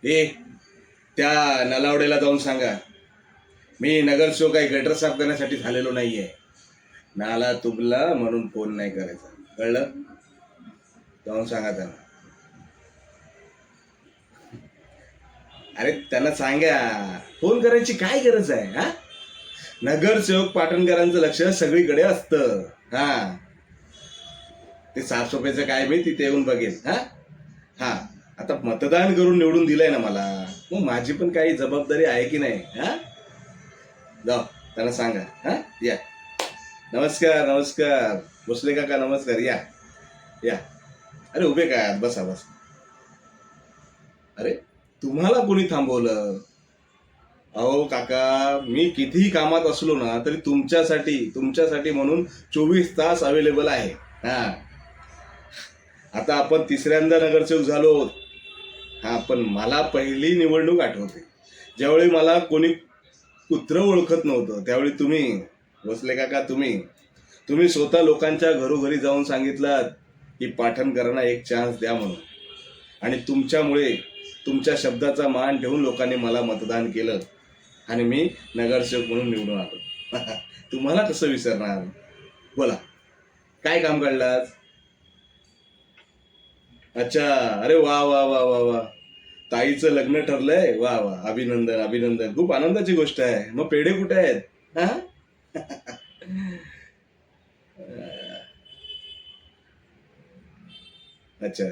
ए त्या नलावडेला जाऊन सांगा मी नगरसेवक काही गटर साफ करण्यासाठी झालेलो नाहीये. नाला तुबला म्हणून फोन नाही करायचा, कळलं? जाऊन सांगा त्यांना. अरे त्यांना सांगा फोन करायची काय गरज आहे. हा, नगरसेवक पाटणकरांचं लक्ष सगळीकडे असतं. हा, ते साफसफाईचं काय मी तिथे येऊन बघेल. हा हा, आता मतदान करून निवडून दिलंय ना मला, मग माझी पण काही जबाबदारी आहे की नाही. हा, जाऊ त्यांना सांगा. हा, या. नमस्कार नमस्कार भोसले काका, नमस्कार. या या. अरे उभे काय, बसा बसा. अरे तुम्हाला कोणी थांबवलं? अहो काका, मी कितीही कामात असलो ना तरी तुमच्यासाठी म्हणून 24 तास अवेलेबल आहे. हा, आता आपण तिसऱ्यांदा नगरसेवक झालो. हा, पण मला पहिली निवडणूक आठवते, ज्यावेळी मला कोणी कुत्र ओळखत नव्हतं. त्यावेळी तुम्ही भोसले काका, तुम्ही स्वतः लोकांच्या घरोघरी जाऊन सांगितलं की पाटणकरांना एक चान्स द्या म्हणून. आणि तुमच्यामुळे तुमच्या शब्दाचा मान ठेवून लोकांनी मला मतदान केलं आणि मी नगरसेवक म्हणून निवडून आलो. तुम्हाला कसं विसरणार? बोला, काय काम काढलात? अच्छा, अरे वा वा वा वा वा, ताईचं लग्न ठरलंय. वा वा, अभिनंदन अभिनंदन, खूप आनंदाची गोष्ट आहे. मग पेढे कुठे आहेत? हा अच्छा,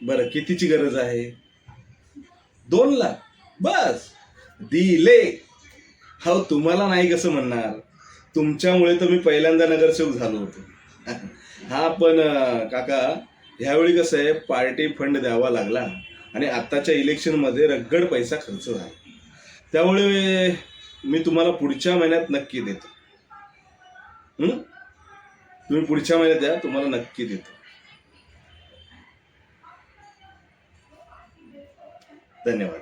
बरं, कितीची गरज आहे? 2 लाख बस, दिले. हो, तुम्हाला नाही कसं म्हणणार, तुमच्यामुळे तर मी पहिल्यांदा नगरसेवक झालो होतो. हा, पण काका, ह्यावेळी कसं आहे, पार्टी फंड द्यावा लागला आणि आत्ताच्या इलेक्शनमध्ये रगड पैसा खर्च झाला. त्यामुळे मी तुम्हाला पुढच्या महिन्यात नक्की देतो. तुम्ही पुढच्या महिन्यात द्या, तुम्हाला नक्की देतो. धन्यवाद.